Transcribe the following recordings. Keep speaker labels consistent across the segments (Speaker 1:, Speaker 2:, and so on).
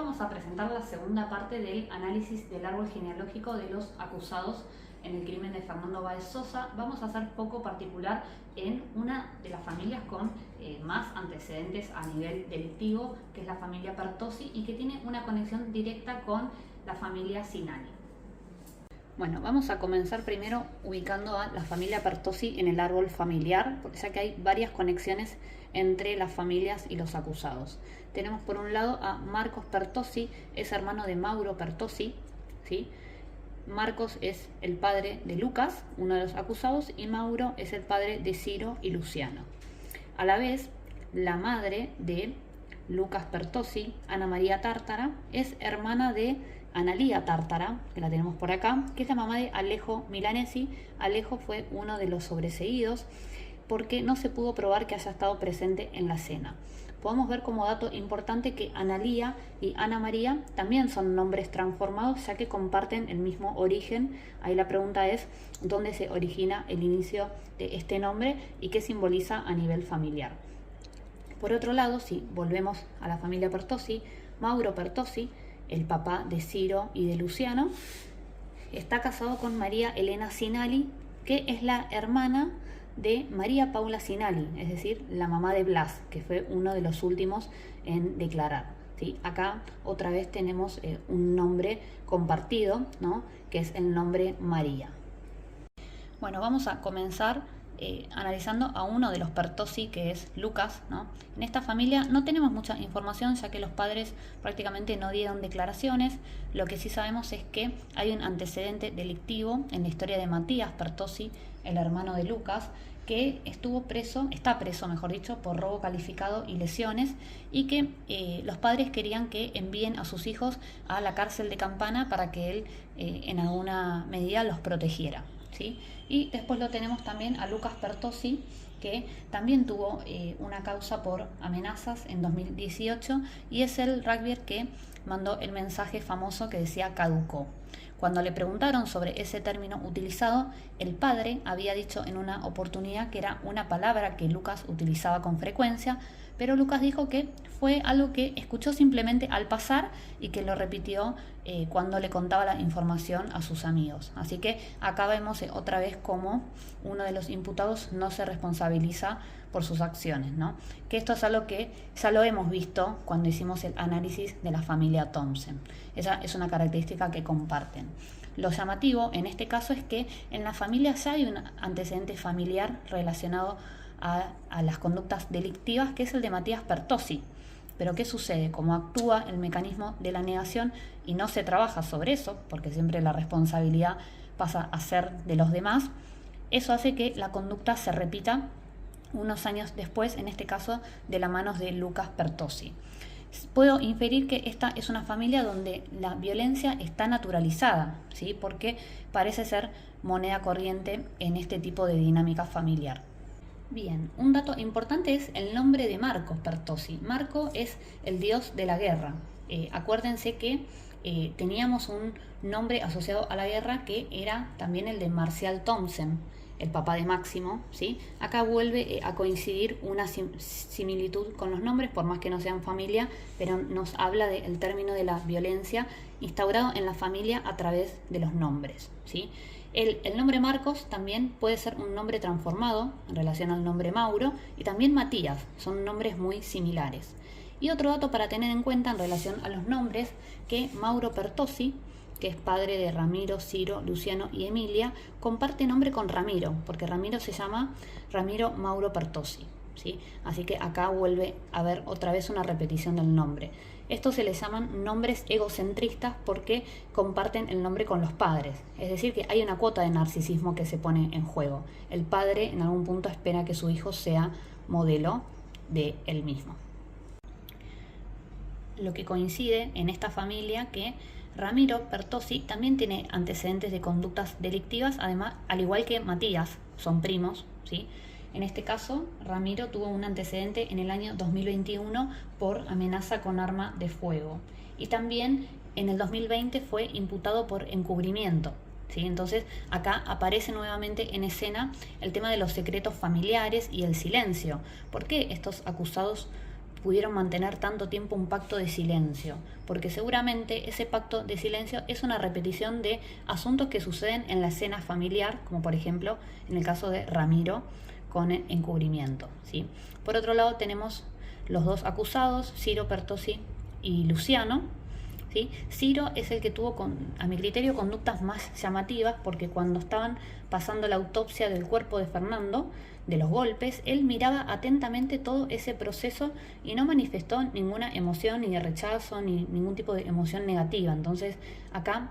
Speaker 1: vamos a presentar la segunda parte del análisis del árbol genealógico de los acusados en el crimen de Fernando Báez Sosa. Vamos a hacer foco particular en una de las familias con más antecedentes a nivel delictivo, que es la familia Pertossi, y que tiene una conexión directa con la familia Sinani. Bueno, vamos a comenzar primero ubicando a la familia Pertossi en el árbol familiar, porque ya que hay varias conexiones entre las familias y los acusados. Tenemos por un lado a Marcos Pertossi, es hermano de Mauro Pertossi, ¿sí? Marcos es el padre de Lucas, uno de los acusados, y Mauro es el padre de Ciro y Luciano. A la vez, la madre de Lucas Pertossi, Ana María Tártara, es hermana de Analía Tártara, que la tenemos por acá, que es la mamá de Alejo Milanesi. Alejo fue uno de los sobreseídos porque no se pudo probar que haya estado presente en la cena. Podemos ver como dato importante que Analía y Ana María también son nombres transformados, ya que comparten el mismo origen. Ahí la pregunta es, ¿dónde se origina el inicio de este nombre y qué simboliza a nivel familiar? Por otro lado, si volvemos a la familia Pertossi, Mauro Pertossi, el papá de Ciro y de Luciano, está casado con María Elena Sinali, que es la hermana de María Paula Sinali, es decir, la mamá de Blas, que fue uno de los últimos en declarar, ¿sí? Acá otra vez tenemos un nombre compartido, ¿no? Que es el nombre María. Bueno, vamos a comenzar analizando a uno de los Pertossi, que es Lucas, ¿no? En esta familia no tenemos mucha información, ya que los padres prácticamente no dieron declaraciones. Lo que sí sabemos es que hay un antecedente delictivo en la historia de Matías Pertossi, el hermano de Lucas, que está preso, mejor dicho, por robo calificado y lesiones, y que los padres querían que envíen a sus hijos a la cárcel de Campana para que él en alguna medida los protegiera, ¿sí? Y después lo tenemos también a Lucas Pertossi, que también tuvo una causa por amenazas en 2018, y es el rugbyer que mandó el mensaje famoso que decía caducó. Cuando le preguntaron sobre ese término utilizado, el padre había dicho en una oportunidad que era una palabra que Lucas utilizaba con frecuencia, pero Lucas dijo que fue algo que escuchó simplemente al pasar y que lo repitió cuando le contaba la información a sus amigos. Así que acá vemos otra vez cómo uno de los imputados no se responsabiliza por sus acciones, ¿no? Que esto es algo que ya lo hemos visto cuando hicimos el análisis de la familia Thompson. Esa es una característica que comparten. Lo llamativo en este caso es que en la familia ya hay un antecedente familiar relacionado a las conductas delictivas, que es el de Matías Pertossi. Pero ¿qué sucede? Como actúa el mecanismo de la negación y no se trabaja sobre eso, porque siempre la responsabilidad pasa a ser de los demás, eso hace que la conducta se repita unos años después, en este caso de la mano de Lucas Pertossi. Puedo inferir que esta es una familia donde la violencia está naturalizada, ¿sí? Porque parece ser moneda corriente en este tipo de dinámica familiar. Bien, un dato importante es el nombre de Marcos Pertossi. Marco es el dios de la guerra. Acuérdense que teníamos un nombre asociado a la guerra que era también el de Marcial Thompson, el papá de Máximo, ¿sí? Acá vuelve a coincidir una similitud con los nombres, por más que no sean familia, pero nos habla del término de la violencia instaurado en la familia a través de los nombres, ¿sí? El nombre Marcos también puede ser un nombre transformado en relación al nombre Mauro, y también Matías, son nombres muy similares. Y otro dato para tener en cuenta en relación a los nombres, que Mauro Pertossi, que es padre de Ramiro, Ciro, Luciano y Emilia, comparte nombre con Ramiro, porque Ramiro se llama Ramiro Mauro Pertossi, ¿sí? Así que acá vuelve a haber otra vez una repetición del nombre. Estos se les llaman nombres egocentristas porque comparten el nombre con los padres, es decir, que hay una cuota de narcisismo que se pone en juego. El padre en algún punto espera que su hijo sea modelo de él mismo. Lo que coincide en esta familia que Ramiro Pertossi también tiene antecedentes de conductas delictivas, además, al igual que Matías, son primos, ¿sí? En este caso, Ramiro tuvo un antecedente en el año 2021 por amenaza con arma de fuego. Y también en el 2020 fue imputado por encubrimiento, ¿sí? Entonces, acá aparece nuevamente en escena el tema de los secretos familiares y el silencio. ¿Por qué estos acusados pudieron mantener tanto tiempo un pacto de silencio, porque seguramente ese pacto de silencio es una repetición de asuntos que suceden en la escena familiar, como por ejemplo en el caso de Ramiro con el encubrimiento, ¿sí? Por otro lado tenemos los dos acusados, Ciro Pertossi y Luciano, ¿sí? Ciro es el que tuvo, a mi criterio, conductas más llamativas, porque cuando estaban pasando la autopsia del cuerpo de Fernando, de los golpes, él miraba atentamente todo ese proceso y no manifestó ninguna emoción, ni de rechazo, ni ningún tipo de emoción negativa. Entonces acá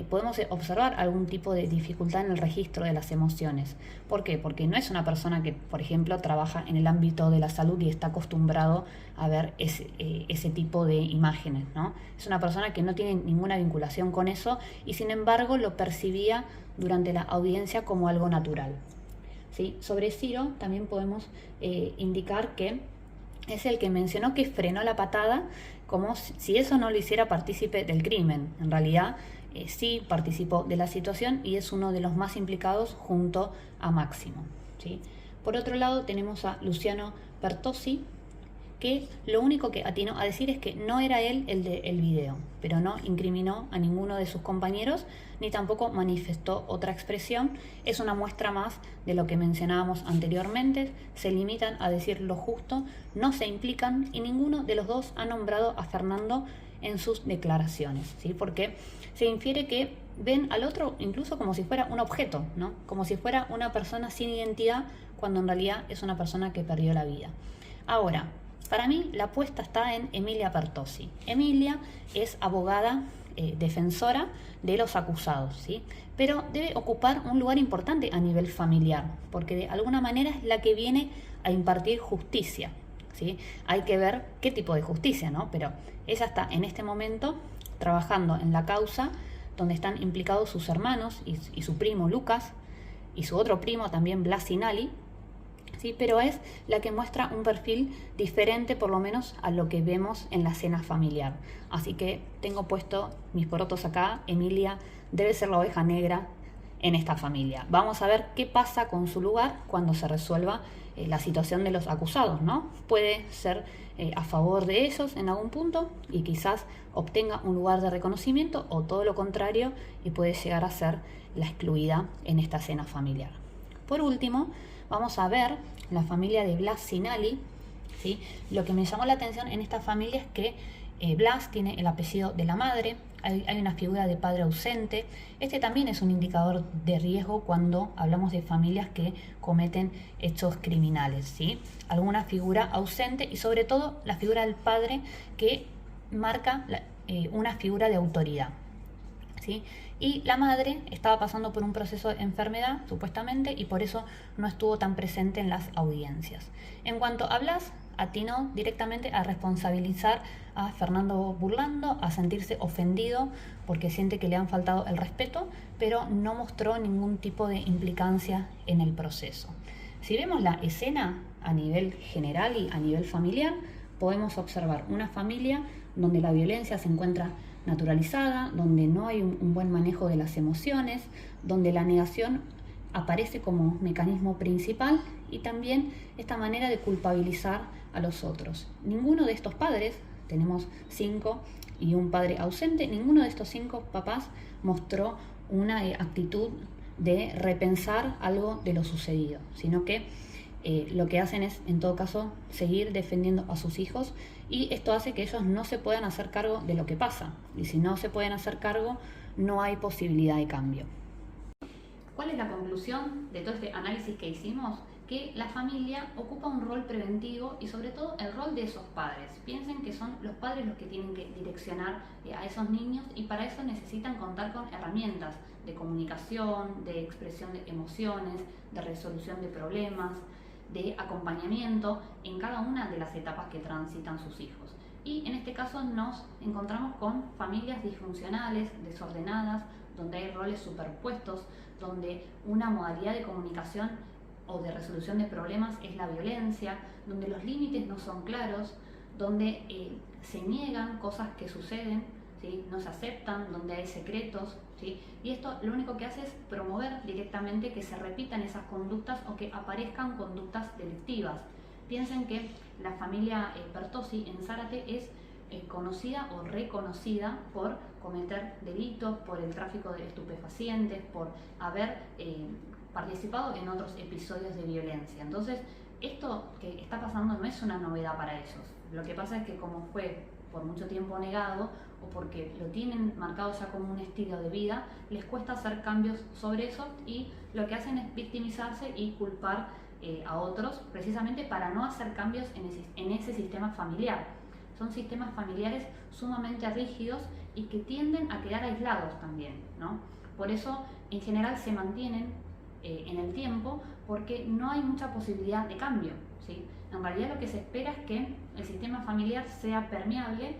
Speaker 1: podemos observar algún tipo de dificultad en el registro de las emociones. ¿Por qué? Porque no es una persona que, por ejemplo, trabaja en el ámbito de la salud y está acostumbrado a ver ese tipo de imágenes, ¿no? Es una persona que no tiene ninguna vinculación con eso y sin embargo lo percibía durante la audiencia como algo natural, ¿sí? Sobre Ciro también podemos indicar que es el que mencionó que frenó la patada, como si eso no lo hiciera partícipe del crimen. En realidad sí participó de la situación y es uno de los más implicados junto a Máximo, ¿sí? Por otro lado tenemos a Luciano Pertossi, que lo único que atinó a decir es que no era él el del video, pero no incriminó a ninguno de sus compañeros ni tampoco manifestó otra expresión. Es una muestra más de lo que mencionábamos anteriormente, se limitan a decir lo justo, no se implican y ninguno de los dos ha nombrado a Fernando en sus declaraciones, ¿sí? Porque se infiere que ven al otro incluso como si fuera un objeto, ¿no? Como si fuera una persona sin identidad, cuando en realidad es una persona que perdió la vida. Ahora, para mí la apuesta está en Emilia Pertossi. Emilia es abogada defensora de los acusados, ¿sí? Pero debe ocupar un lugar importante a nivel familiar, porque de alguna manera es la que viene a impartir justicia, ¿sí? Hay que ver qué tipo de justicia, ¿no? Pero ella está en este momento trabajando en la causa donde están implicados sus hermanos y su primo Lucas y su otro primo también Blas Sinali, ¿sí? Pero es la que muestra un perfil diferente, por lo menos a lo que vemos en la escena familiar. Así que tengo puesto mis porotos acá. Emilia debe ser la oveja negra en esta familia. Vamos a ver qué pasa con su lugar cuando se resuelva la situación de los acusados, ¿no? Puede ser a favor de ellos en algún punto y quizás obtenga un lugar de reconocimiento, o todo lo contrario y puede llegar a ser la excluida en esta escena familiar. Por último, vamos a ver la familia de Blas Sinali, ¿sí? Lo que me llamó la atención en esta familia es que Blas tiene el apellido de la madre, hay una figura de padre ausente. Este también es un indicador de riesgo cuando hablamos de familias que cometen hechos criminales, ¿sí? Alguna figura ausente y sobre todo la figura del padre, que marca una figura de autoridad, ¿sí? Y la madre estaba pasando por un proceso de enfermedad, supuestamente, y por eso no estuvo tan presente en las audiencias. En cuanto a Blas, atinó directamente a responsabilizar a Fernando Burlando, a sentirse ofendido porque siente que le han faltado el respeto, pero no mostró ningún tipo de implicancia en el proceso. Si vemos la escena a nivel general y a nivel familiar, podemos observar una familia donde la violencia se encuentra naturalizada, donde no hay un buen manejo de las emociones, donde la negación aparece como mecanismo principal y también esta manera de culpabilizar a los otros. Ninguno de estos padres, tenemos 5 y un padre ausente, ninguno de estos 5 papás mostró una actitud de repensar algo de lo sucedido, sino que lo que hacen es, en todo caso, seguir defendiendo a sus hijos, y esto hace que ellos no se puedan hacer cargo de lo que pasa, y si no se pueden hacer cargo, no hay posibilidad de cambio. ¿Cuál es la conclusión de todo este análisis que hicimos? Que la familia ocupa un rol preventivo y sobre todo el rol de esos padres. Piensen que son los padres los que tienen que direccionar a esos niños, y para eso necesitan contar con herramientas de comunicación, de expresión de emociones, de resolución de problemas, de acompañamiento en cada una de las etapas que transitan sus hijos. Y en este caso nos encontramos con familias disfuncionales, desordenadas, donde hay roles superpuestos, donde una modalidad de comunicación o de resolución de problemas es la violencia, donde los límites no son claros, donde se niegan cosas que suceden, ¿sí? No se aceptan, donde hay secretos, ¿sí? Y esto lo único que hace es promover directamente que se repitan esas conductas o que aparezcan conductas delictivas. Piensen que la familia Pertossi en Zárate es conocida o reconocida por cometer delitos, por el tráfico de estupefacientes, por haber participado en otros episodios de violencia. Entonces, esto que está pasando no es una novedad para ellos. Lo que pasa es que como fue por mucho tiempo negado o porque lo tienen marcado ya como un estilo de vida, les cuesta hacer cambios sobre eso y lo que hacen es victimizarse y culpar a otros precisamente para no hacer cambios en ese sistema familiar. Son sistemas familiares sumamente rígidos y que tienden a quedar aislados también, ¿no? Por eso en general se mantienen en el tiempo porque no hay mucha posibilidad de cambio, ¿sí? En realidad lo que se espera es que el sistema familiar sea permeable,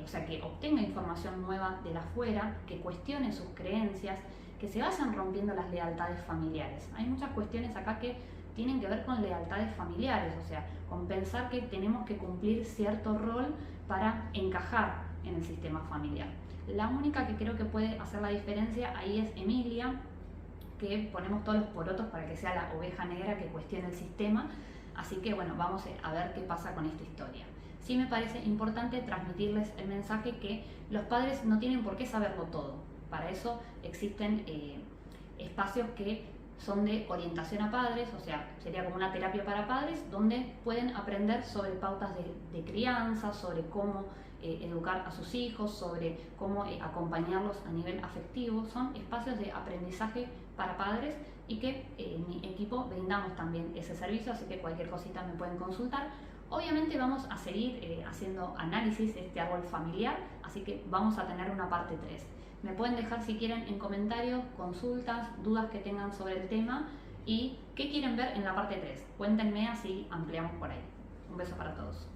Speaker 1: o sea, que obtenga información nueva de afuera, que cuestione sus creencias, que se vayan rompiendo las lealtades familiares. Hay muchas cuestiones acá que tienen que ver con lealtades familiares, o sea, con pensar que tenemos que cumplir cierto rol para encajar en el sistema familiar. La única que creo que puede hacer la diferencia ahí es Emilia, que ponemos todos los porotos para que sea la oveja negra que cuestione el sistema. Así que bueno, vamos a ver qué pasa con esta historia. Sí me parece importante transmitirles el mensaje que los padres no tienen por qué saberlo todo. Para eso existen espacios que son de orientación a padres, o sea, sería como una terapia para padres, donde pueden aprender sobre pautas de crianza, sobre cómo educar a sus hijos, sobre cómo acompañarlos a nivel afectivo. Son espacios de aprendizaje para padres y que en mi equipo brindamos también ese servicio, así que cualquier cosita me pueden consultar. Obviamente vamos a seguir haciendo análisis de este árbol familiar, así que vamos a tener una parte 3. Me pueden dejar si quieren en comentarios, consultas, dudas que tengan sobre el tema y qué quieren ver en la parte 3. Cuéntenme así ampliamos por ahí. Un beso para todos.